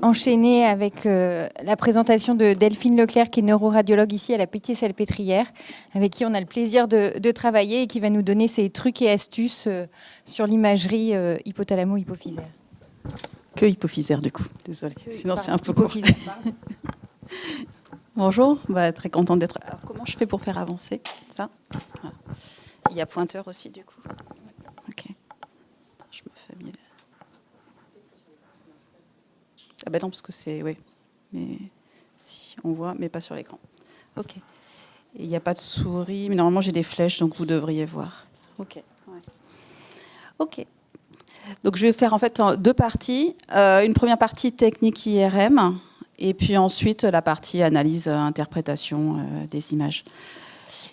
enchaîner avec la présentation de Delphine Leclerc, qui est neuroradiologue ici à la Pitié-Salpêtrière, avec qui on a le plaisir de travailler et qui va nous donner ses trucs et astuces sur l'imagerie hypothalamo-hypophysaire. Que hypophysaire du coup, désolée, sinon c'est un peu court. Bonjour, très contente d'être. Alors comment je fais pour faire avancer ça? Voilà. Il y a pointeur aussi du coup. Ok. Je me fais bien. Ah ben non parce que c'est oui, mais si on voit, mais pas sur l'écran. Ok. Et il n'y a pas de souris, mais normalement j'ai des flèches donc vous devriez voir. Ok. Ouais. Ok. Donc je vais faire en fait deux parties. Une première partie technique IRM et puis ensuite la partie analyse, interprétation des images.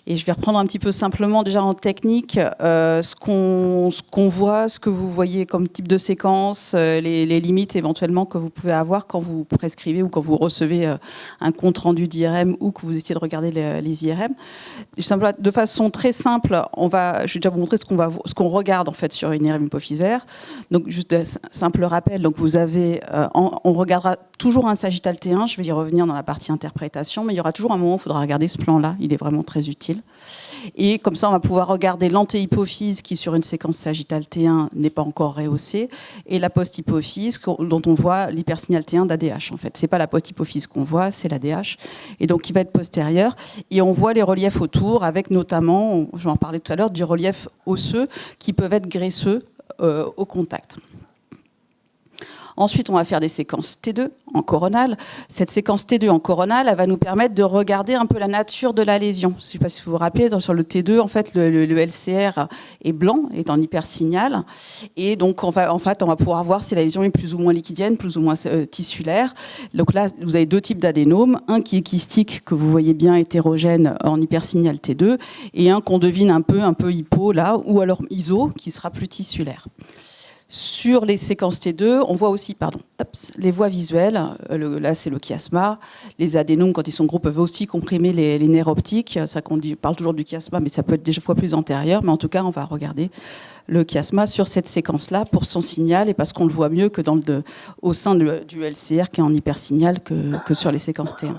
Et je vais reprendre un petit peu simplement déjà en technique ce qu'on voit, ce que vous voyez comme type de séquence, les limites éventuellement que vous pouvez avoir quand vous prescrivez ou quand vous recevez un compte rendu d'IRM ou que vous essayez de regarder les IRM. De façon très simple, je vais déjà vous montrer ce qu'on regarde en fait sur une IRM hypophysaire. Donc juste un simple rappel, donc vous avez, on regardera toujours un sagittal T1, je vais y revenir dans la partie interprétation, mais il y aura toujours un moment où il faudra regarder ce plan-là, il est vraiment très utile. Et comme ça, on va pouvoir regarder l'antéhypophyse qui, sur une séquence sagittale T1, n'est pas encore rehaussée, et la post-hypophyse dont on voit l'hypersignal T1 d'ADH. En fait, c'est pas la post-hypophyse qu'on voit, c'est l'ADH, et donc qui va être postérieure. Et on voit les reliefs autour, avec notamment, je vais en parler tout à l'heure, du relief osseux qui peuvent être graisseux au contact. Ensuite, on va faire des séquences T2 en coronale. Cette séquence T2 en coronale, elle va nous permettre de regarder un peu la nature de la lésion. Je ne sais pas si vous vous rappelez, sur le T2, en fait, le LCR est blanc, est en hypersignal. Et donc, on va pouvoir voir si la lésion est plus ou moins liquidienne, plus ou moins tissulaire. Donc là, vous avez deux types d'adénomes. Un qui est kystique, que vous voyez bien hétérogène en hypersignal T2, et un qu'on devine un peu hypo, là, ou alors iso, qui sera plus tissulaire. Sur les séquences T2, on voit aussi les voies visuelles. Là, c'est le chiasma. Les adénomes, quand ils sont gros, peuvent aussi comprimer les nerfs optiques. Ça, on parle toujours du chiasma, mais ça peut être des fois plus antérieur. Mais en tout cas, on va regarder le chiasma sur cette séquence-là pour son signal et parce qu'on le voit mieux que au sein du LCR qui est en hypersignal que sur les séquences T1.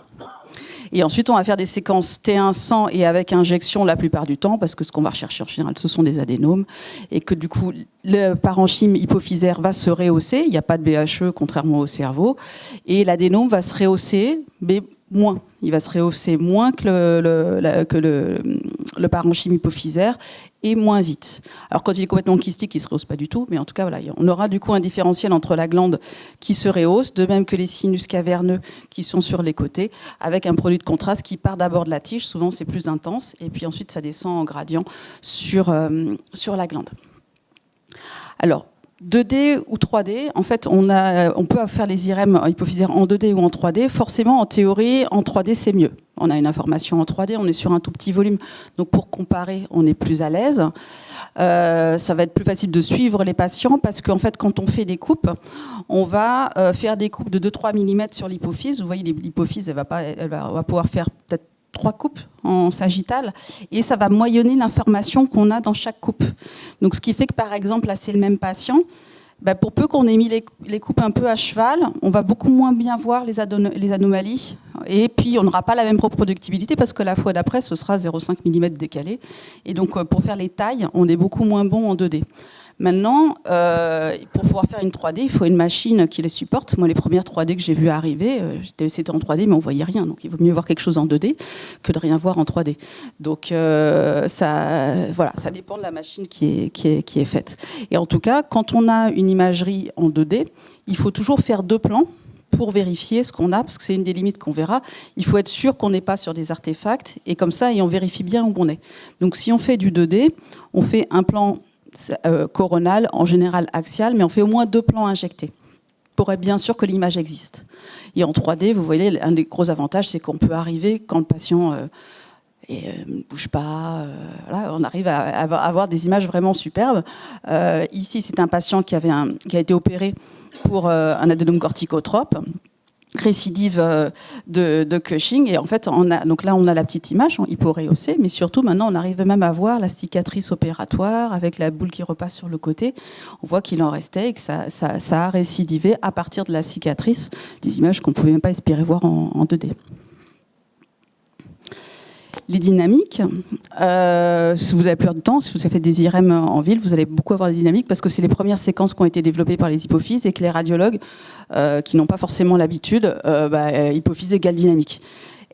Et ensuite, on va faire des séquences T1 sans et avec injection la plupart du temps, parce que ce qu'on va rechercher en général, ce sont des adénomes, et que du coup, le parenchyme hypophysaire va se rehausser. Il n'y a pas de BHE, contrairement au cerveau. Et l'adénome va se rehausser, mais moins. Il va se rehausser moins que le parenchyme hypophysaire et moins vite. Alors quand il est complètement kystique, il ne se rehausse pas du tout, mais en tout cas, voilà, on aura du coup un différentiel entre la glande qui se rehausse, de même que les sinus caverneux qui sont sur les côtés, avec un produit de contraste qui part d'abord de la tige, souvent c'est plus intense, et puis ensuite ça descend en gradient sur la glande. Alors, 2D ou 3D, en fait, on peut faire les IRM hypophysaires en 2D ou en 3D. Forcément, en théorie, en 3D, c'est mieux. On a une information en 3D, on est sur un tout petit volume. Donc, pour comparer, on est plus à l'aise. Ça va être plus facile de suivre les patients parce qu'en fait, quand on fait des coupes, on va faire des coupes de 2-3 mm sur l'hypophyse. Vous voyez, l'hypophyse, elle va pouvoir faire peut-être 3 coupes en sagittal et ça va moyenner l'information qu'on a dans chaque coupe. Donc ce qui fait que par exemple là c'est le même patient, pour peu qu'on ait mis les coupes un peu à cheval, on va beaucoup moins bien voir les anomalies et puis on n'aura pas la même reproductibilité parce que la fois d'après ce sera 0,5 mm décalé et donc pour faire les tailles on est beaucoup moins bon en 2D. Maintenant, pour pouvoir faire une 3D, il faut une machine qui les supporte. Moi, les premières 3D que j'ai vues arriver, c'était en 3D, mais on ne voyait rien. Donc, il vaut mieux voir quelque chose en 2D que de rien voir en 3D. Donc, ça dépend de la machine qui est faite. Et en tout cas, quand on a une imagerie en 2D, il faut toujours faire 2 plans pour vérifier ce qu'on a, parce que c'est une des limites qu'on verra. Il faut être sûr qu'on n'est pas sur des artefacts, et comme ça, on vérifie bien où on est. Donc, si on fait du 2D, on fait un plan coronal, en général axial, mais on fait au moins 2 plans injectés pour être bien sûr que l'image existe. Et en 3D, vous voyez, un des gros avantages, c'est qu'on peut arriver quand le patient ne bouge pas. Voilà, on arrive à avoir des images vraiment superbes. Ici, c'est un patient qui a été opéré pour un adénome corticotrope. récidive de Cushing. Et en fait, donc là, on a la petite image en hyporehaussée, mais surtout, maintenant, on arrive même à voir la cicatrice opératoire avec la boule qui repasse sur le côté. On voit qu'il en restait et que ça a récidivé à partir de la cicatrice, des images qu'on ne pouvait même pas espérer voir en 2D. Les dynamiques, si vous avez plus de temps, si vous avez fait des IRM en ville, vous allez beaucoup avoir des dynamiques parce que c'est les premières séquences qui ont été développées par les hypophyses et que les radiologues, qui n'ont pas forcément l'habitude, hypophyse égale dynamique.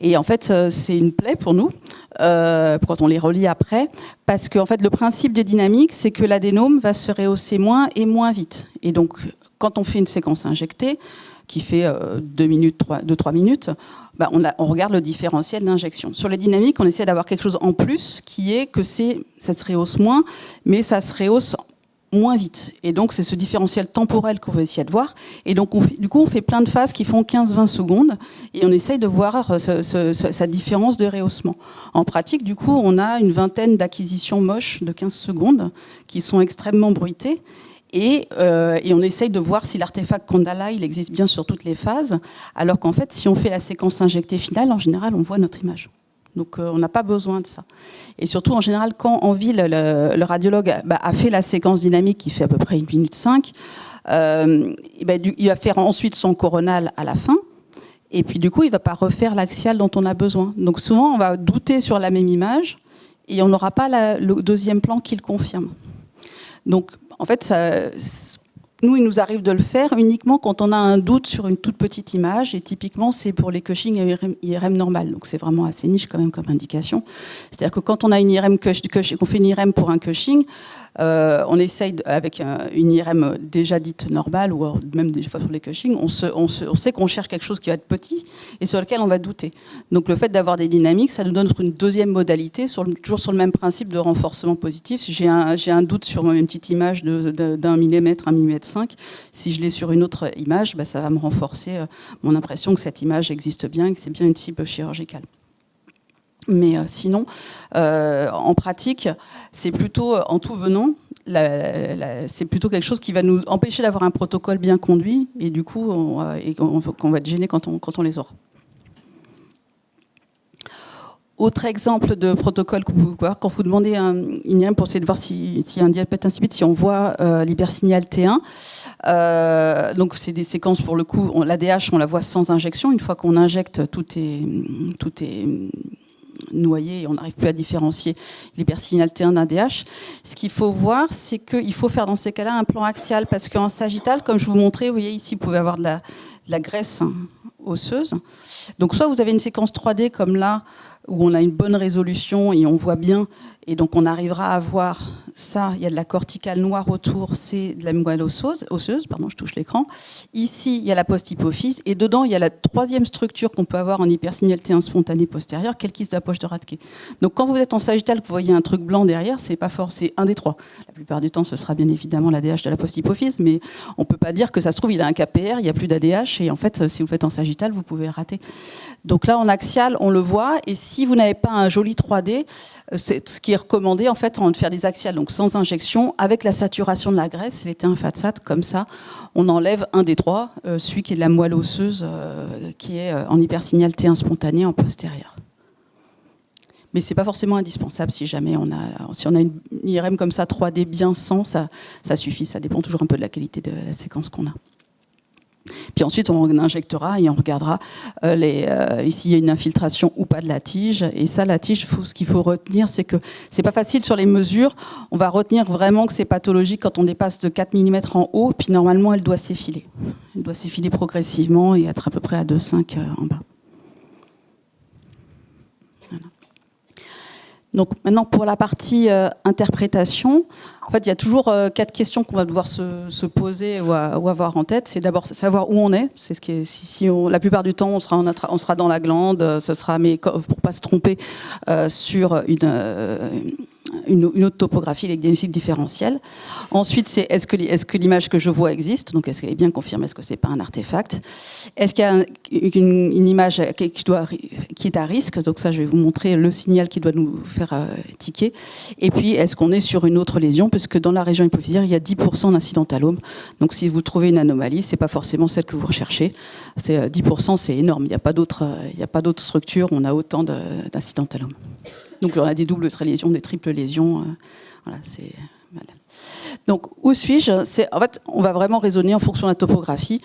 Et en fait, c'est une plaie pour nous, quand on les relie après, parce que en fait, le principe des dynamiques, c'est que l'adénome va se rehausser moins et moins vite. Et donc, quand on fait une séquence injectée, qui fait 2-3 minutes, on regarde le différentiel d'injection. Sur les dynamiques, on essaie d'avoir quelque chose en plus, qui est que ça se rehausse moins, mais ça se rehausse moins vite. Et donc, c'est ce différentiel temporel qu'on veut essayer de voir. Et donc, on fait plein de phases qui font 15-20 secondes, et on essaye de voir sa différence de rehaussement. En pratique, du coup, on a une vingtaine d'acquisitions moches de 15 secondes, qui sont extrêmement bruitées. Et on essaye de voir si l'artefact qu'on a là, il existe bien sur toutes les phases, alors qu'en fait, si on fait la séquence injectée finale, en général, on voit notre image. Donc, on n'a pas besoin de ça. Et surtout, en général, quand en ville, le radiologue a fait la séquence dynamique, qui fait à peu près 1 minute 5, il va faire ensuite son coronal à la fin, et puis du coup, il ne va pas refaire l'axial dont on a besoin. Donc, souvent, on va douter sur la même image, et on n'aura pas le deuxième plan qui le confirme. Donc, en fait, nous, il nous arrive de le faire uniquement quand on a un doute sur une toute petite image. Et typiquement, c'est pour les Cushing et IRM normales. Donc, c'est vraiment assez niche quand même comme indication. C'est-à-dire que quand on a une IRM qu'on fait une IRM pour un Cushing, on essaye, avec une IRM déjà dite normale, ou même des fois sur les Cushing, on sait qu'on cherche quelque chose qui va être petit et sur lequel on va douter. Donc le fait d'avoir des dynamiques, ça nous donne une deuxième modalité, toujours sur le même principe de renforcement positif. Si j'ai un doute sur une petite image d'1 millimètre, 1 millimètre 5, si je l'ai sur une autre image, ça va me renforcer mon impression que cette image existe bien et que c'est bien une cible chirurgicale. Mais sinon, en pratique, c'est plutôt, en tout venant, c'est plutôt quelque chose qui va nous empêcher d'avoir un protocole bien conduit, et du coup, qu'on va être gêné quand on les aura. Autre exemple de protocole que vous pouvez voir, quand vous demandez une IRM pour essayer de voir s'il y a un diabète insipide, si on voit l'hypersignal T1, donc c'est des séquences pour le coup, l'ADH on la voit sans injection, une fois qu'on injecte, tout est noyé et on n'arrive plus à différencier l'hypersignal T1 d'un DH. Ce qu'il faut voir, c'est qu'il faut faire dans ces cas-là un plan axial, parce qu'en sagittal, comme je vous montrais, vous voyez ici, vous pouvez avoir de la graisse osseuse. Donc soit vous avez une séquence 3D comme là, où on a une bonne résolution et on voit bien, et donc on arrivera à voir ça, il y a de la corticale noire autour, c'est de la moelle osseuse, je touche l'écran. Ici, il y a la post-hypophyse, et dedans, il y a la troisième structure qu'on peut avoir en hypersignal T1 spontané postérieur, qui est le kyste de la poche de Rathke. Donc quand vous êtes en sagittal, que vous voyez un truc blanc derrière, c'est pas fort, c'est un des trois. La plupart du temps, ce sera bien évidemment l'ADH de la post-hypophyse, mais on peut pas dire que ça se trouve, il a un KPR, il n'y a plus d'ADH, et en fait, si vous faites en sagittal, vous pouvez rater. Donc là, en axial, on le voit, et si vous n'avez pas un joli 3D, c'est ce qui est recommandé en fait de faire des axiales, donc sans injection, avec la saturation de la graisse, les T1 FATSAT, comme ça, on enlève un des trois, celui qui est de la moelle osseuse, qui est en hypersignal T1 spontané en postérieur. Mais c'est pas forcément indispensable si jamais on a une IRM comme ça 3D bien sans, ça suffit, ça dépend toujours un peu de la qualité de la séquence qu'on a. Puis ensuite, on injectera et on regardera ici il y a une infiltration ou pas de la tige. Et ça, la tige, ce qu'il faut retenir, c'est que c'est pas facile sur les mesures. On va retenir vraiment que c'est pathologique quand on dépasse de 4 mm en haut. Puis normalement, elle doit s'effiler. Elle doit s'effiler progressivement et être à peu près à 2,5 en bas. Voilà. Donc maintenant, pour la partie interprétation, en fait, il y a toujours 4 questions qu'on va devoir se poser ou avoir en tête. C'est d'abord savoir où on est. C'est ce qui est, la plupart du temps, on sera dans la glande. Ce sera, mais pour pas se tromper sur une autre topographie, les diagnostics différentiels. Ensuite, c'est est-ce que l'image que je vois existe, donc est-ce qu'elle est bien confirmée, est-ce que c'est pas un artefact, est-ce qu'il y a une image qui est à risque, donc ça je vais vous montrer le signal qui doit nous faire tiquer, et puis est-ce qu'on est sur une autre lésion, parce que dans la région hypophysaire, il y a 10% d'incidentalome, donc si vous trouvez une anomalie, c'est pas forcément celle que vous recherchez, c'est 10%, c'est énorme, il n'y a pas d'autres structures, on a autant d'incidentalomes. Donc on a des doubles lésions, des triples lésions. Voilà, c'est mal. Donc où suis-je ? En fait, on va vraiment raisonner en fonction de la topographie.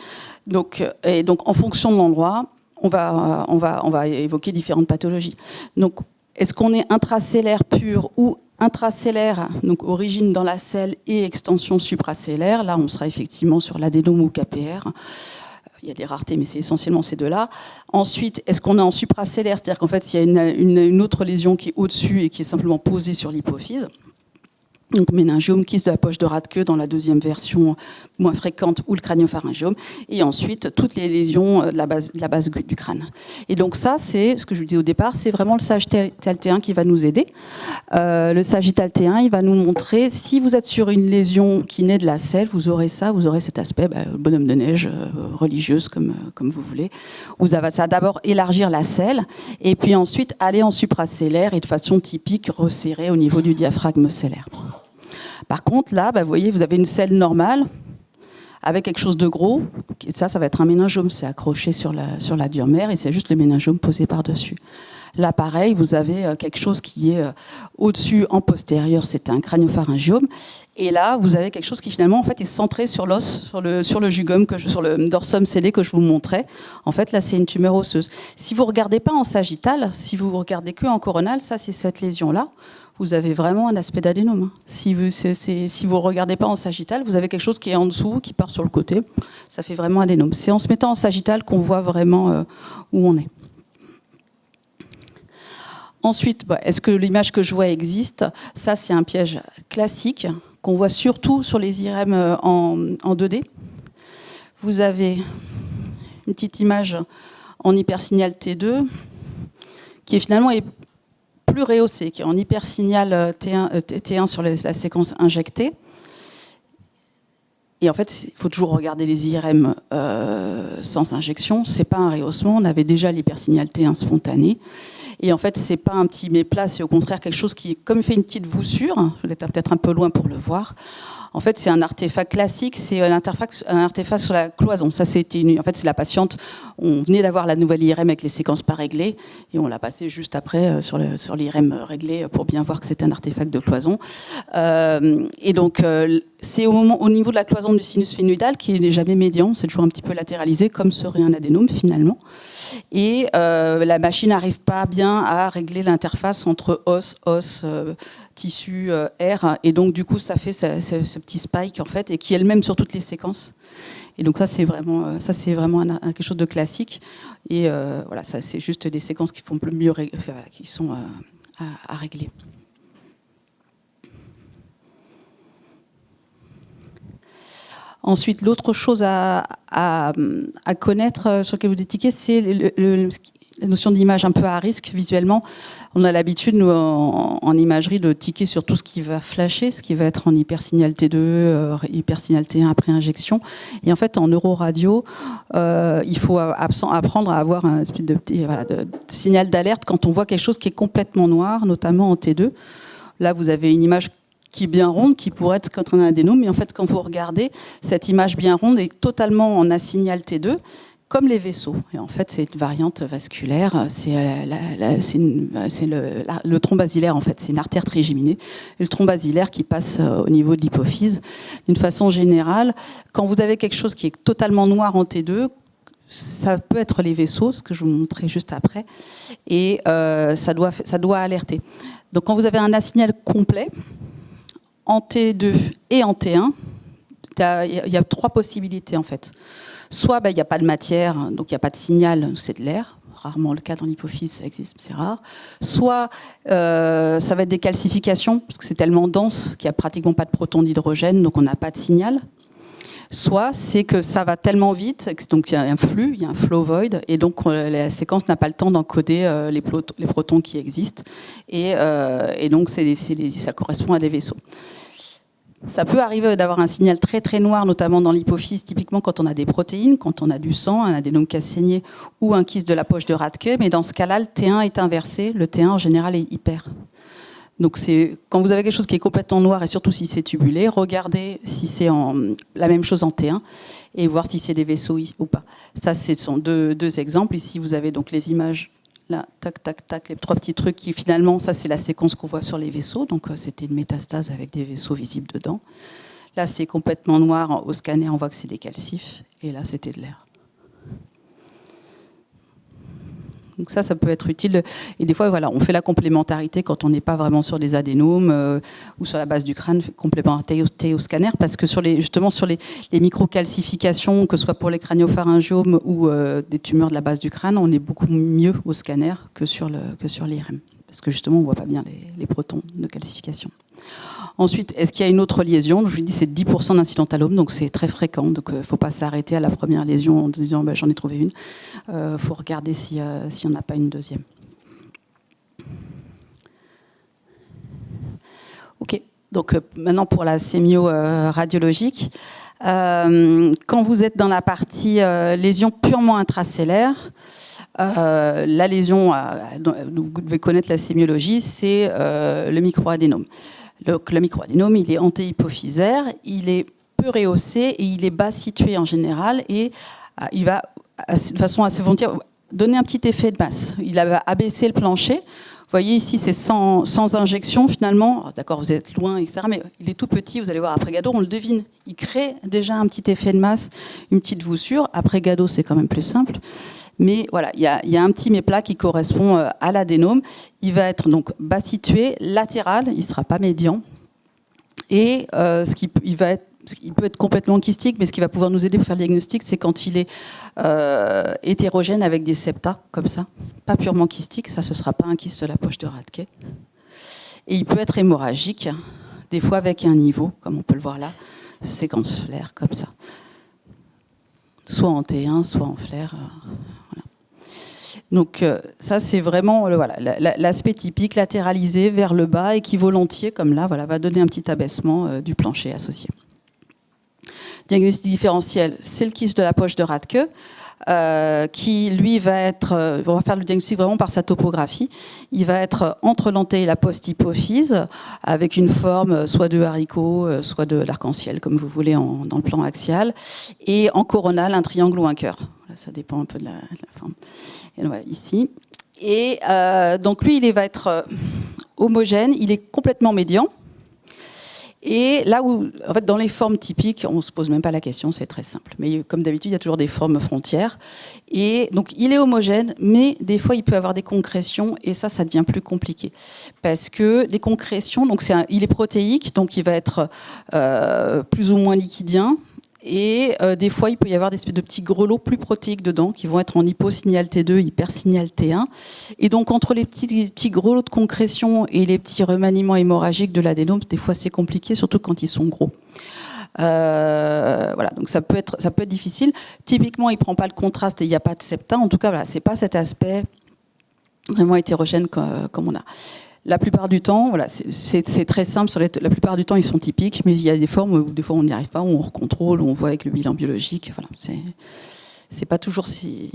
Donc en fonction de l'endroit, on va évoquer différentes pathologies. Donc est-ce qu'on est intracellaire pur ou intracellaire, donc origine dans la selle et extension supracellaire ? Là, on sera effectivement sur l'adénome ou KPR. Il y a des raretés, mais c'est essentiellement ces deux-là. Ensuite, est-ce qu'on est en supracellaire, c'est-à-dire qu'en fait, il y a une autre lésion qui est au-dessus et qui est simplement posée sur l'hypophyse. Donc méningiome, kyste de la poche de Radke dans la deuxième version moins fréquente, ou le craniopharyngiome, et ensuite toutes les lésions de la base du crâne. Et donc ça, c'est ce que je vous disais au départ, c'est vraiment le sagittal T1 qui va nous aider. Le sagittal T1, il va nous montrer si vous êtes sur une lésion qui naît de la selle, vous aurez cet aspect, bonhomme de neige, religieuse comme vous voulez. Ça va d'abord élargir la selle, et puis ensuite aller en supracellaire et de façon typique resserrer au niveau du diaphragme cellaire. Par contre, là, vous voyez, vous avez une selle normale avec quelque chose de gros. Et ça va être un méningiome. C'est accroché sur la diomère et c'est juste le méningiome posé par-dessus. Là, pareil, vous avez quelque chose qui est au-dessus, en postérieur, c'est un craniopharyngiome. Et là, vous avez quelque chose qui finalement en fait, est centré sur l'os, sur le jugum, sur le dorsum scellé que je vous montrais. En fait, là, c'est une tumeur osseuse. Si vous ne regardez pas en sagittal, si vous regardez que en coronal, ça, c'est cette lésion-là. Vous avez vraiment un aspect d'adénome. Si vous ne regardez pas en sagittal, vous avez quelque chose qui est en dessous, qui part sur le côté. Ça fait vraiment adénome. C'est en se mettant en sagittal qu'on voit vraiment où on est. Ensuite, est-ce que l'image que je vois existe ? Ça, c'est un piège classique qu'on voit surtout sur les IRM en 2D. Vous avez une petite image en hypersignal T2 qui est finalement plus rehaussée, qui est en hypersignal T1 sur la séquence injectée. Et en fait, il faut toujours regarder les IRM sans injection. C'est pas un rehaussement. On avait déjà l'hypersignal T1 spontané. Et en fait, c'est pas un petit méplat, c'est au contraire quelque chose qui, comme fait une petite voussure, vous êtes peut-être un peu loin pour le voir. En fait, c'est un artefact classique, c'est un artefact sur la cloison. Ça, en fait, c'est la patiente. On venait d'avoir la nouvelle IRM avec les séquences pas réglées, et on l'a passé juste après sur l'IRM réglée pour bien voir que c'était un artefact de cloison. Et donc, c'est au niveau de la cloison du sinus phénoïdal qui n'est jamais médian, c'est toujours un petit peu latéralisé, comme serait un adénome finalement. Et la machine n'arrive pas bien à régler l'interface entre os, tissu, air, et donc du coup ça fait ce petit spike en fait, et qui est le même sur toutes les séquences. Et donc ça c'est vraiment quelque chose de classique. Et voilà, ça c'est juste des séquences qui font mieux, qui sont à régler. Ensuite, l'autre chose à connaître sur laquelle vous étiquez, c'est la notion d'image un peu à risque visuellement. On a l'habitude, nous, en imagerie, de tiquer sur tout ce qui va flasher, ce qui va être en hypersignal T2, hypersignal T1 après injection. Et en fait, en neuroradio, il faut apprendre à avoir un espèce de signal d'alerte quand on voit quelque chose qui est complètement noir, notamment en T2. Là, vous avez une image qui est bien ronde, qui pourrait être contre un adénome, mais en fait, quand vous regardez, cette image bien ronde est totalement en assignal T2, comme les vaisseaux. Et en fait, c'est une variante vasculaire, c'est le tronc basilaire, en fait, c'est une artère trigéminée, le tronc basilaire qui passe au niveau de l'hypophyse. D'une façon générale, quand vous avez quelque chose qui est totalement noir en T2, ça peut être les vaisseaux, ce que je vous montrerai juste après, et ça doit alerter. Donc quand vous avez un assignal complet, en T2 et en T1, il y a 3 possibilités en fait. Soit il n'y a pas de matière, donc il n'y a pas de signal, c'est de l'air, rarement le cas dans l'hypophyse, ça existe, c'est rare. Soit ça va être des calcifications, parce que c'est tellement dense qu'il n'y a pratiquement pas de protons d'hydrogène, donc on n'a pas de signal. soit c'est que ça va tellement vite, donc il y a un flux, il y a un flow void, et donc la séquence n'a pas le temps d'encoder les protons qui existent, et donc ça correspond à des vaisseaux. Ça peut arriver d'avoir un signal très très noir, notamment dans l'hypophyse, typiquement quand on a des protéines, quand on a du sang, un adénome qui a saigné ou un kyste de la poche de Rathke, mais dans ce cas-là, le T1 est inversé, le T1 en général est hyper. Donc quand vous avez quelque chose qui est complètement noir, et surtout si c'est tubulé, regardez si c'est la même chose en T1 et voir si c'est des vaisseaux ou pas. Ça, ce sont deux exemples. Ici, vous avez donc les images. Là, tac, tac, tac, les 3 petits trucs qui finalement, ça c'est la séquence qu'on voit sur les vaisseaux. Donc c'était une métastase avec des vaisseaux visibles dedans. Là, c'est complètement noir. Au scanner, on voit que c'est des calcifs. Et là, c'était de l'air. Donc ça peut être utile. Et des fois, voilà, on fait la complémentarité quand on n'est pas vraiment sur des adénomes ou sur la base du crâne, complémentarité au scanner, parce que justement sur les microcalcifications, que ce soit pour les crânio-pharyngiomes ou des tumeurs de la base du crâne, on est beaucoup mieux au scanner que sur l'IRM, parce que justement, on ne voit pas bien les protons de calcification. Ensuite, est-ce qu'il y a une autre lésion? Je vous dis, c'est 10% d'incidentalome, donc c'est très fréquent. Donc, il ne faut pas s'arrêter à la première lésion en disant j'en ai trouvé une. Il faut regarder s'il n'y en a pas une deuxième. OK. Donc, maintenant pour la sémio radiologique. Quand vous êtes dans la partie lésion purement intracellaire, la lésion, vous devez connaître la sémiologie, c'est le microadénome. Le microadénome, il est antéhypophysaire, il est peu rehaussé et il est bas situé en général, et il va, de façon assez volontaire, donner un petit effet de masse. Il va abaisser le plancher. Vous voyez ici, c'est sans injection finalement. D'accord, vous êtes loin, etc. Mais il est tout petit, vous allez voir, après Gado, on le devine. Il crée déjà un petit effet de masse, une petite voussure. Après Gado, c'est quand même plus simple. Mais voilà, il y a un petit méplat qui correspond à l'adénome. Il va être donc bas situé, latéral, il ne sera pas médian. Et il peut être complètement kystique, mais ce qui va pouvoir nous aider pour faire le diagnostic, c'est quand il est hétérogène avec des septa, comme ça. Pas purement kystique, ça, ce ne sera pas un kyste de la poche de Rathke. Et il peut être hémorragique, des fois avec un niveau, comme on peut le voir là, séquence flair, comme ça. Soit en T1, soit en flair. Voilà. Donc ça, c'est vraiment l'aspect typique, latéralisé vers le bas, équivolentier, comme là, va donner un petit abaissement du plancher associé. Diagnostic différentiel, c'est le kyste de la poche de Rathke, qui lui va être, on va faire le diagnostic vraiment par sa topographie, il va être entre l'anté et la post-hypophyse, avec une forme soit de haricot, soit de l'arc-en-ciel, comme vous voulez dans le plan axial, et en coronale, un triangle ou un cœur. Ça dépend un peu de la forme. Et voilà, ici. Et donc lui, il va être homogène, il est complètement médian. Et là où, en fait, dans les formes typiques, on ne se pose même pas la question, c'est très simple. Mais comme d'habitude, il y a toujours des formes frontières. Et donc, il est homogène, mais des fois, il peut avoir des concrétions, et ça devient plus compliqué. Parce que les concrétions, donc il est protéique, donc il va être plus ou moins liquidien. Et des fois, il peut y avoir des espèces de petits grelots plus protéiques dedans qui vont être en hyposignal T2, hypersignal T1. Et donc, entre les petits grelots de concrétion et les petits remaniements hémorragiques de l'adénome, des fois, c'est compliqué, surtout quand ils sont gros. Voilà, donc ça peut être difficile. Typiquement, il ne prend pas le contraste et il n'y a pas de septa. En tout cas, voilà, ce n'est pas cet aspect vraiment hétérogène comme on a. La plupart du temps, voilà, c'est très simple. La plupart du temps, ils sont typiques, mais il y a des formes où des fois on n'y arrive pas, où on recontrôle, où on voit avec le bilan biologique. Voilà, c'est pas toujours si.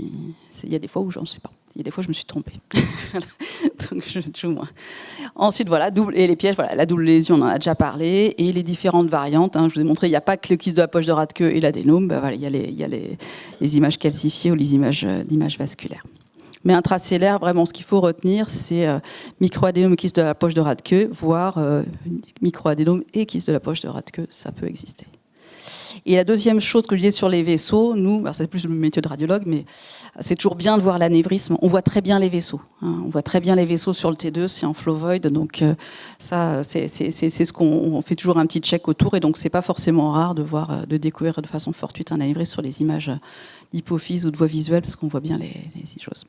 Il y a des fois où je ne sais pas. Il y a des fois, je me suis trompée. Donc, je joue moins. Ensuite, voilà, et les pièges, voilà, la double lésion, on en a déjà parlé, et les différentes variantes. Je vous ai montré, il n'y a pas que le kyste de la poche de Rathke et l'adénome. Voilà, il y a les images calcifiées ou les images d'images vasculaires. Mais intracellaire, vraiment, ce qu'il faut retenir, c'est microadénome et kyste de la poche de Rathke, voire microadénome et kyste de la poche de Rathke, ça peut exister. Et la deuxième chose que je disais sur les vaisseaux, c'est plus le métier de radiologue, mais c'est toujours bien de voir l'anévrisme. On voit très bien les vaisseaux. On voit très bien les vaisseaux sur le T2, c'est en flow void, donc ça, c'est ce qu'on fait toujours un petit check autour, et donc c'est pas forcément rare de découvrir de façon fortuite un anévrisme sur les images d'hypophyse ou de voie visuelle, parce qu'on voit bien les choses.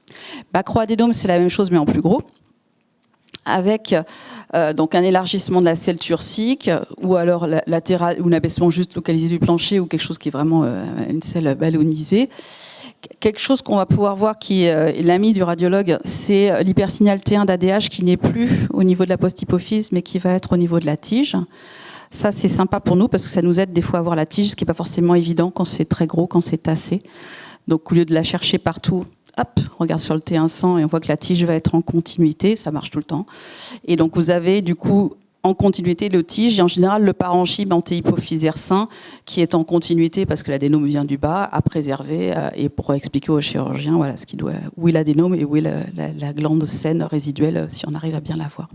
Macroadénome, c'est la même chose, mais en plus gros. avec donc un élargissement de la selle turcique, ou alors latéral, ou un abaissement juste localisé du plancher, ou quelque chose qui est vraiment une selle ballonisée. Quelque chose qu'on va pouvoir voir qui est l'ami du radiologue, c'est l'hypersignal T1 d'ADH qui n'est plus au niveau de la post-hypophyse, mais qui va être au niveau de la tige. Ça, c'est sympa pour nous parce que ça nous aide des fois à voir la tige, ce qui n'est pas forcément évident quand c'est très gros, quand c'est tassé. Donc, au lieu de la chercher partout, hop, on regarde sur le T100 et on voit que la tige va être en continuité. Ça marche tout le temps. Et donc, vous avez du coup en continuité le tige et en général le parenchyme antéhypophysaire sain qui est en continuité parce que l'adénome vient du bas à préserver et pour expliquer au chirurgien voilà, où est l'adénome et où est la glande saine résiduelle si on arrive à bien la voir.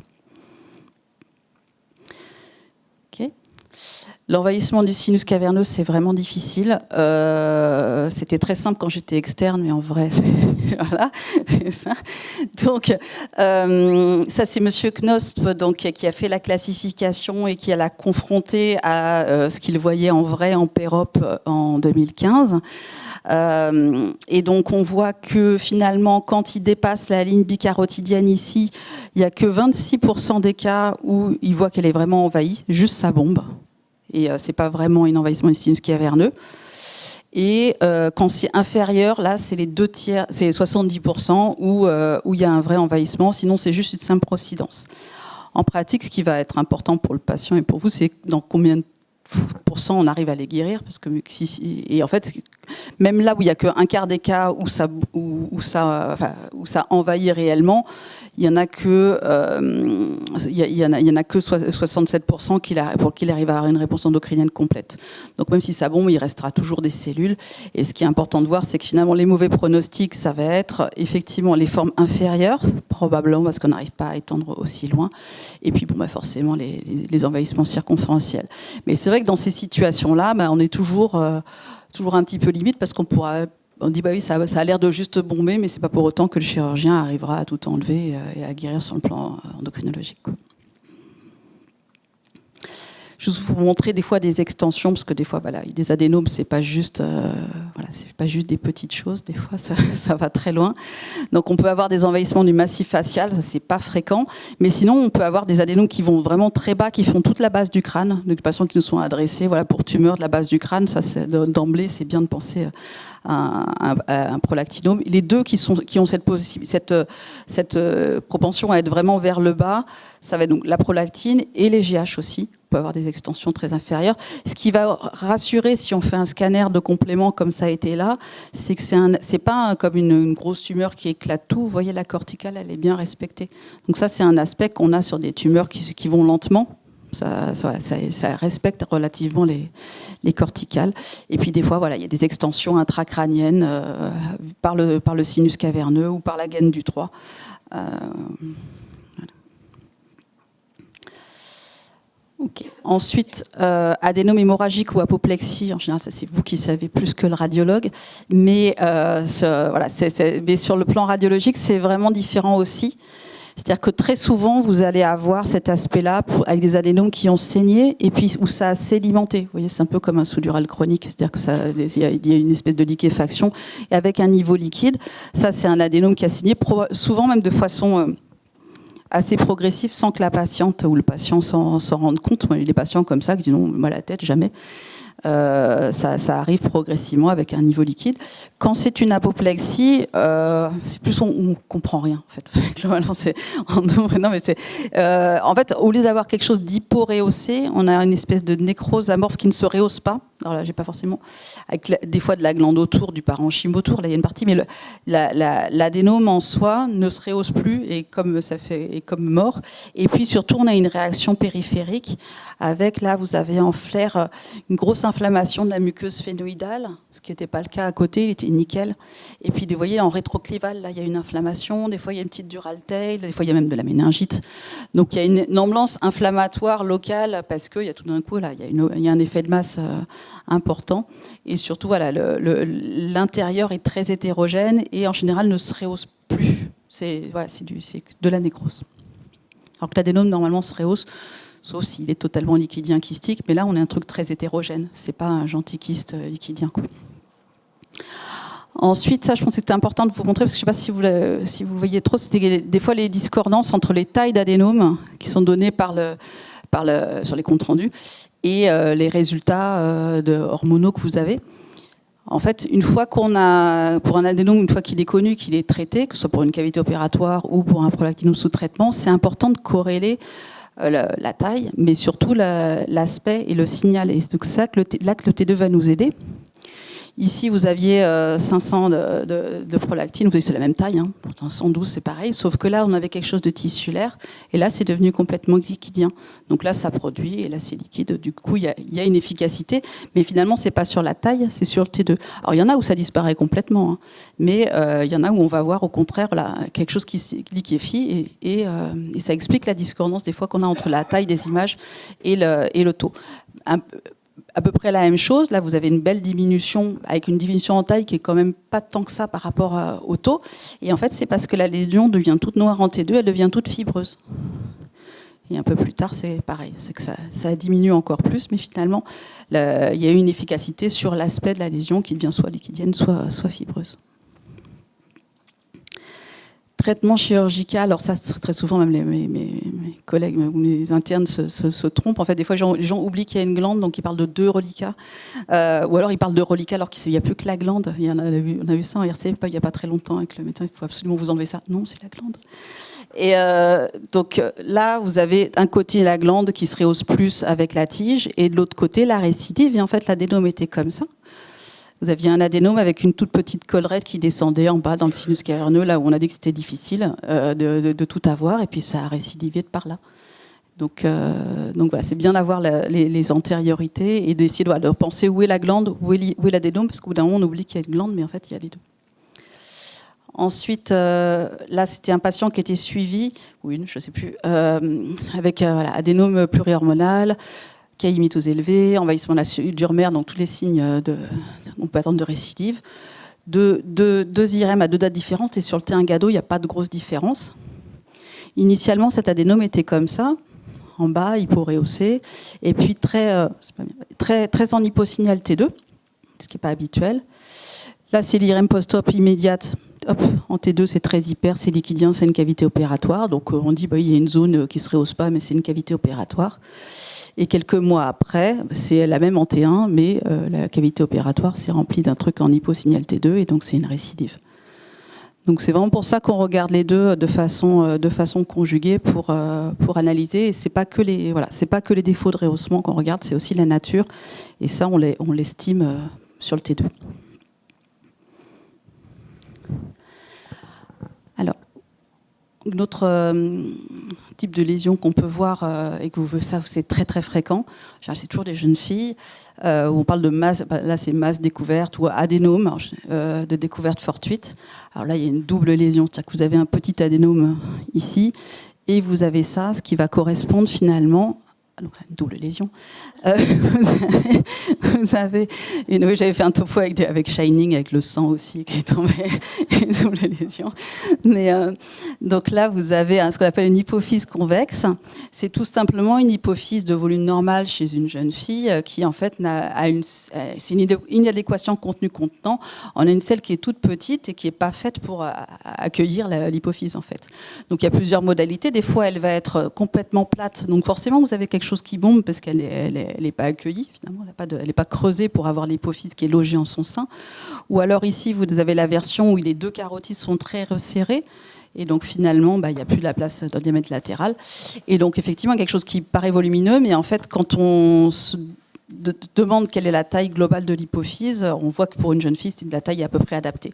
L'envahissement du sinus caverneux, c'est vraiment difficile. C'était très simple quand j'étais externe, mais en vrai, voilà, c'est ça. Donc, ça, c'est Monsieur Knosp, donc, qui a fait la classification et qui l'a confronté à ce qu'il voyait en vrai en PEROP en 2015. Et donc, on voit que finalement, quand il dépasse la ligne bicarotidienne ici, il n'y a que 26% des cas où il voit qu'elle est vraiment envahie, juste sa bombe. Et c'est pas vraiment un envahissement du sinus caverneux. Et quand c'est inférieur, là, c'est les 2/3, c'est 70% où il y a un vrai envahissement. Sinon, c'est juste une simple procidence. En pratique, ce qui va être important pour le patient et pour vous, c'est dans combien de pourcent on arrive à les guérir, parce que et en fait, même là où il n'y a qu'un quart des cas où ça envahit réellement, il y en a que 67% pour qu'il arrive à avoir une réponse endocrinienne complète. Donc même si ça bombe, il restera toujours des cellules. Et ce qui est important de voir, c'est que finalement les mauvais pronostics, ça va être effectivement les formes inférieures, probablement parce qu'on n'arrive pas à étendre aussi loin. Et puis forcément les envahissements circonférentiels. Mais c'est vrai que dans ces situations-là, on est toujours un petit peu limite parce on dit oui, ça a l'air de juste bomber, mais c'est pas pour autant que le chirurgien arrivera à tout enlever et à guérir sur le plan endocrinologique. Je vais vous montrer des fois des extensions, parce que des fois, des adénomes, c'est pas juste des petites choses. Des fois, ça va très loin. Donc, on peut avoir des envahissements du massif facial, ça c'est pas fréquent. Mais sinon, on peut avoir des adénomes qui vont vraiment très bas, qui font toute la base du crâne. Donc, des patients qui nous sont adressés, pour tumeurs de la base du crâne, ça, d'emblée, c'est bien de penser à un prolactinome. Les deux qui ont cette propension à être vraiment vers le bas, ça va être donc la prolactine et les GH aussi. On peut avoir des extensions très inférieures. Ce qui va rassurer si on fait un scanner de complément comme ça a été là, c'est que c'est pas comme une grosse tumeur qui éclate tout. Vous voyez, la corticale, elle est bien respectée. Donc ça, c'est un aspect qu'on a sur des tumeurs qui vont lentement. Ça respecte relativement les corticales. Et puis des fois, il y a des extensions intracrâniennes par le sinus caverneux ou par la gaine du 3. Okay. Ensuite, adénome hémorragique ou apoplexie, en général, ça c'est vous qui savez plus que le radiologue, mais, mais sur le plan radiologique, c'est vraiment différent aussi. C'est-à-dire que très souvent, vous allez avoir cet aspect-là avec des adénomes qui ont saigné et puis où ça a sédimenté. Vous voyez, c'est un peu comme un sous-dural chronique, c'est-à-dire qu'il y a une espèce de liquéfaction et avec un niveau liquide. Ça, c'est un adénome qui a saigné, souvent même de façon assez progressive, sans que la patiente ou le patient s'en rende compte. Moi, il y a des patients comme ça qui disent non, moi la tête, jamais. Ça arrive progressivement avec un niveau liquide. Quand c'est une apoplexie, c'est plus on comprend rien en fait. Globalement, en fait, au lieu d'avoir quelque chose d'hyporehaussé, on a une espèce de nécrose amorphe qui ne se rehausse pas. Alors là, j'ai pas forcément avec des fois de la glande autour, du parenchyme autour. Là, il y a une partie, mais l'adénome en soi ne se rehausse plus et comme mort. Et puis surtout, on a une réaction périphérique avec là, vous avez en flair une grosse inflammation de la muqueuse phénoïdale, ce qui n'était pas le cas à côté, il était nickel. Et puis, vous voyez, en rétroclival, là, il y a une inflammation. Des fois, il y a une petite dural-tail. Des fois, il y a même de la méningite. Donc, il y a une ambulance inflammatoire locale parce qu'il y a tout d'un coup, là, il y a un effet de masse important. Et surtout, voilà, l'intérieur est très hétérogène et en général ne se rehausse plus. C'est de la nécrose. Alors que l'adénome, normalement, se rehausse, sauf s'il est totalement liquidien kystique. Mais là, on a un truc très hétérogène. C'est pas un gentil kyste liquidien, quoi. Ensuite, ça, je pense que c'était important de vous montrer, parce que je ne sais pas si vous le voyez trop, c'était des fois les discordances entre les tailles d'adénomes qui sont données sur les comptes rendus et les résultats hormonaux que vous avez. En fait, une fois pour un adénome, une fois qu'il est connu, qu'il est traité, que ce soit pour une cavité opératoire ou pour un prolactinome sous traitement, c'est important de corréler la taille, mais surtout l'aspect et le signal. Et c'est donc ça que là que le T2 va nous aider. Ici, vous aviez 500 de prolactine, vous voyez, c'est la même taille, hein. Pourtant 112 c'est pareil, sauf que là on avait quelque chose de tissulaire, et là c'est devenu complètement liquidien. Donc là ça produit, et là c'est liquide, du coup il y a une efficacité, mais finalement c'est pas sur la taille, c'est sur le T2. Alors il y en a où ça disparaît complètement, hein, mais il y en a où on va voir au contraire là, quelque chose qui se liquéfie, et ça explique la discordance des fois qu'on a entre la taille des images et le taux. À peu près la même chose. Là, vous avez une belle diminution, avec une diminution en taille qui est quand même pas tant que ça par rapport au taux. Et en fait, c'est parce que la lésion devient toute noire en T2, elle devient toute fibreuse. Et un peu plus tard, c'est pareil, c'est que ça diminue encore plus, mais finalement, il y a eu une efficacité sur l'aspect de la lésion qui devient soit liquidienne, soit fibreuse. Traitement chirurgical, alors ça très souvent même mes collègues ou mes internes se trompent. En fait, des fois les gens oublient qu'il y a une glande, donc ils parlent de 2 reliquats, ou alors ils parlent de reliquats alors qu'il n'y a plus que la glande. On a vu ça en RC il n'y a pas très longtemps avec le médecin, il faut absolument vous enlever ça. Non, c'est la glande. Et donc là, vous avez un côté la glande qui se rehausse plus avec la tige, et de l'autre côté la récidive. Et en fait, l'adénome était comme ça. Vous aviez un adénome avec une toute petite collerette qui descendait en bas dans le sinus caverneux, là où on a dit que c'était difficile de tout avoir, et puis ça a récidivé de par là. Donc voilà, c'est bien d'avoir les antériorités et d'essayer de penser où est la glande, où est l'adénome, parce qu'au bout d'un moment on oublie qu'il y a une glande, mais en fait il y a les deux. Ensuite, là c'était un patient qui était suivi, ou une, je ne sais plus, avec adénome plurihormonal, caïmitose élevée, envahissement du remer, donc tous les signes on peut attendre de récidive. Deux IRM à 2 dates différentes, et sur le T1 GADO, il n'y a pas de grosse différence. Initialement, cet adénome était comme ça, en bas, hyporehaussé, et puis très en hyposignal T2, ce qui n'est pas habituel. Là, c'est l'IRM post-op immédiate. Hop, en T2, c'est très hyper, c'est liquidien, c'est une cavité opératoire. Donc on dit il y a une zone qui se rehausse pas, mais c'est une cavité opératoire. Et quelques mois après, c'est la même en T1, mais la cavité opératoire s'est remplie d'un truc en hyposignal T2, et donc c'est une récidive. Donc c'est vraiment pour ça qu'on regarde les deux de façon conjuguée pour analyser. Et c'est pas que les défauts de rehaussement qu'on regarde, c'est aussi la nature. Et ça, on l'estime sur le T2. Alors, l'autre type de lésion qu'on peut voir, et que ça c'est très très fréquent, c'est toujours des jeunes filles, où on parle de masse, là c'est masse découverte ou adénome de découverte fortuite. Alors là il y a une double lésion, c'est-à-dire que vous avez un petit adénome ici, et vous avez ça, ce qui va correspondre finalement, donc une double lésion. Vous avez oui, j'avais fait un topo avec Shining, avec le sang aussi qui est tombé, une double lésion. Mais donc là, vous avez ce qu'on appelle une hypophyse convexe. C'est tout simplement une hypophyse de volume normal chez une jeune fille qui en fait c'est une inadéquation contenu-contenant. On a une selle qui est toute petite et qui n'est pas faite pour accueillir l'hypophyse en fait. Donc il y a plusieurs modalités. Des fois, elle va être complètement plate. Donc forcément, vous avez quelque chose qui bombe parce qu'elle n'est pas accueillie, finalement, elle n'est pas creusée pour avoir l'hypophyse qui est logée en son sein. Ou alors ici, vous avez la version où les 2 carotides sont très resserrés, et donc finalement, il n'y a plus de la place dans le diamètre latéral. Et donc effectivement, quelque chose qui paraît volumineux, mais en fait, quand on se demande quelle est la taille globale de l'hypophyse, on voit que pour une jeune fille, la taille est à peu près adaptée.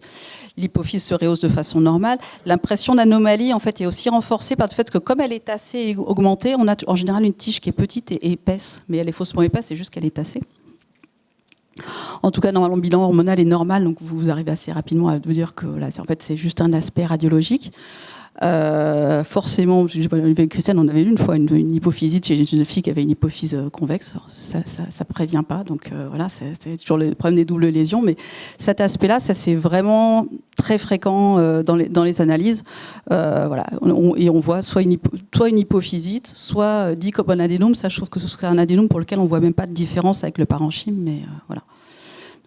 L'hypophyse se rehausse de façon normale. L'impression d'anomalie, en fait, est aussi renforcée par le fait que, comme elle est tassée et augmentée, on a en général une tige qui est petite et épaisse, mais elle est faussement épaisse, c'est juste qu'elle est tassée. En tout cas, normalement, le bilan hormonal est normal, donc vous arrivez assez rapidement à vous dire que là, en fait, c'est juste un aspect radiologique. Forcément, Christiane, on avait eu une fois une hypophysite chez une jeune fille qui avait une hypophyse convexe. Ça prévient pas, donc voilà, c'est toujours le problème des doubles lésions. Mais cet aspect-là, ça c'est vraiment très fréquent dans les analyses. Voilà, et on voit soit une hypophysite, soit dit comme un adénome. Ça, je trouve que ce serait un adénome pour lequel on voit même pas de différence avec le parenchyme, mais voilà.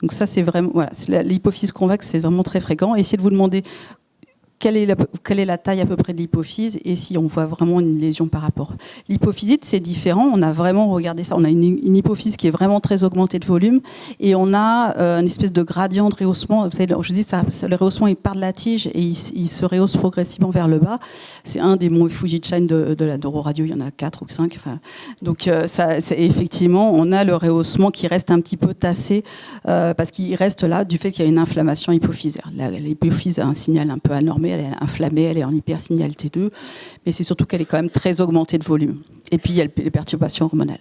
Donc ça, c'est vraiment, voilà, l'hypophyse convexe, c'est vraiment très fréquent. Essayez de vous demander quelle est la taille à peu près de l'hypophyse et si on voit vraiment une lésion par rapport. L'hypophysite, c'est différent. On a vraiment regardé ça. On a une hypophyse qui est vraiment très augmentée de volume et on a une espèce de gradient de rehaussement. Vous savez, je dis le rehaussement, il part de la tige et il se rehausse progressivement vers le bas. C'est un des monts Fujichan de la neuroradio. Il y en a 4 ou 5. Enfin, donc, effectivement, on a le rehaussement qui reste un petit peu tassé parce qu'il reste là du fait qu'il y a une inflammation hypophysaire. L'hypophyse a un signal un peu anormé. Elle est inflammée, elle est en hypersignal T2, mais c'est surtout qu'elle est quand même très augmentée de volume. Et puis il y a les perturbations hormonales.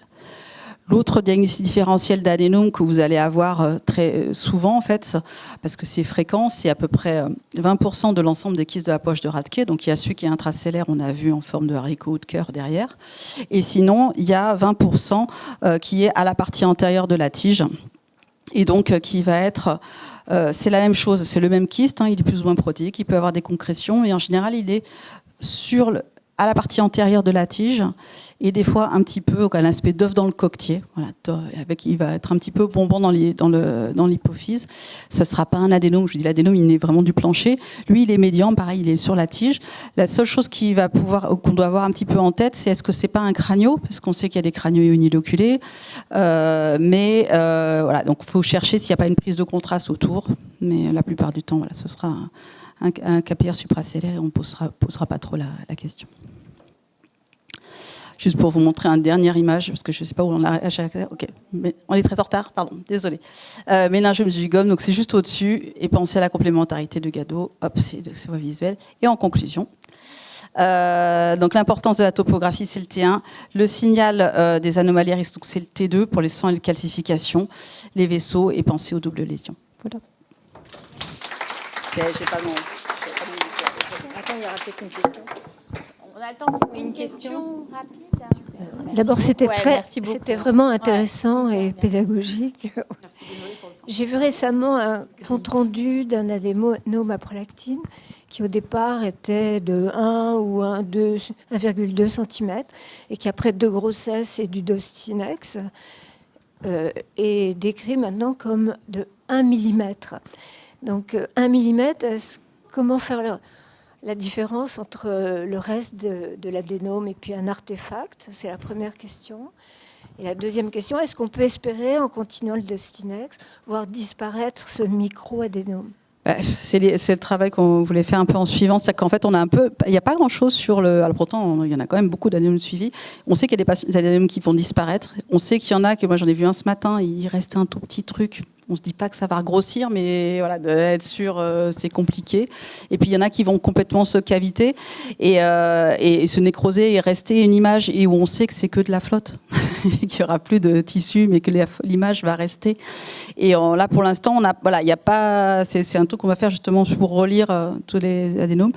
L'autre diagnostic différentiel d'adénome que vous allez avoir très souvent, en fait, parce que c'est fréquent, c'est à peu près 20% de l'ensemble des kystes de la poche de Radke. Donc il y a celui qui est intracellaire, on a vu en forme de haricot ou de cœur derrière. Et sinon, il y a 20% qui est à la partie antérieure de la tige. Et donc qui va être... c'est la même chose, c'est le même kyste, il est plus ou moins protéique, il peut avoir des concrétions, mais en général, il est à la partie antérieure de la tige, et des fois un petit peu à l'aspect d'œuf dans le coquetier. Voilà, il va être un petit peu bonbon dans l'hypophyse. Ça ne sera pas un adénome. Je vous dis, l'adénome, il est vraiment du plancher. Lui, il est médian, pareil, il est sur la tige. La seule chose qu'on doit avoir un petit peu en tête, c'est est-ce que c'est pas un crânio, parce qu'on sait qu'il y a des crânios uniloculés. Voilà, donc il faut chercher s'il n'y a pas une prise de contraste autour. Mais la plupart du temps, voilà, ce sera un capillaire supracellaire et on ne posera pas trop la question. Juste pour vous montrer une dernière image, parce que je ne sais pas où on a... Ok, mais on est très en retard, pardon, désolé. Méningiome du gum, donc c'est juste au-dessus, et pensez à la complémentarité de Gado. Hop, c'est voie visuelle. Et en conclusion, donc l'importance de la topographie, c'est le T1. Le signal des anomalies à risque, donc c'est le T2 pour les sangs et les calcifications, les vaisseaux, et pensez aux doubles lésions. Voilà. J'ai pas mon... Attends, il y aura peut-être une question. On a le temps pour une question rapide. D'abord, c'était vraiment intéressant et pédagogique. J'ai vu récemment un compte-rendu d'un adénome à prolactine qui au départ était de 1 ou 1,2 cm et qui après 2 grossesses et du Dostinex est décrit maintenant comme de 1 mm. Donc 1 mm, comment faire la différence entre le reste de l'adénome et puis un artefact? C'est la première question. Et la deuxième question, est-ce qu'on peut espérer, en continuant le Dostinex, voir disparaître ce micro-adénome? C'est le travail qu'on voulait faire un peu en suivant. C'est qu'en fait, il n'y a pas grand-chose sur le... Alors pourtant, il y en a quand même beaucoup d'adénomes suivis. On sait qu'il y a des adénomes qui vont disparaître. On sait qu'il y en a, moi j'en ai vu un ce matin, il restait un tout petit truc. On ne se dit pas que ça va grossir, mais voilà, d'être sûr, c'est compliqué. Et puis il y en a qui vont complètement se caviter et se nécroser et rester une image et où on sait que c'est que de la flotte, qu'il n'y aura plus de tissu, mais que l'image va rester. Et là, pour l'instant, il y a pas. C'est un truc qu'on va faire justement pour relire tous les adénomes.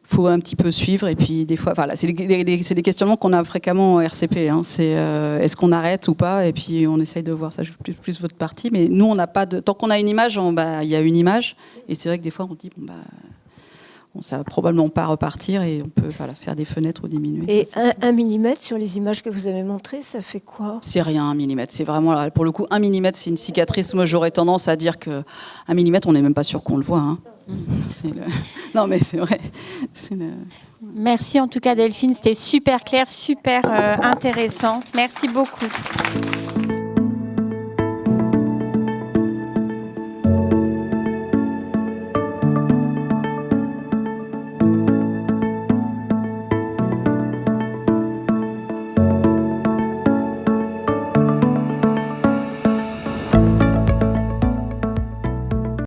Il faut un petit peu suivre et puis des fois, voilà, c'est des questionnements qu'on a fréquemment en RCP. C'est est-ce qu'on arrête ou pas, et puis on essaye de voir ça plus votre partie. Mais nous, on n'a pas de. Tant qu'on a une image, il y a une image. Et c'est vrai que des fois, on dit ça va probablement pas repartir et on peut faire des fenêtres ou diminuer. Et 1 mm sur les images que vous avez montrées, ça fait quoi? C'est rien, 1 mm. C'est vraiment, pour le coup, 1 mm, c'est une cicatrice. Moi, j'aurais tendance à dire que 1 mm, on n'est même pas sûr qu'on le voit. Non, mais c'est vrai. Merci en tout cas, Delphine. C'était super clair, super intéressant. Merci beaucoup.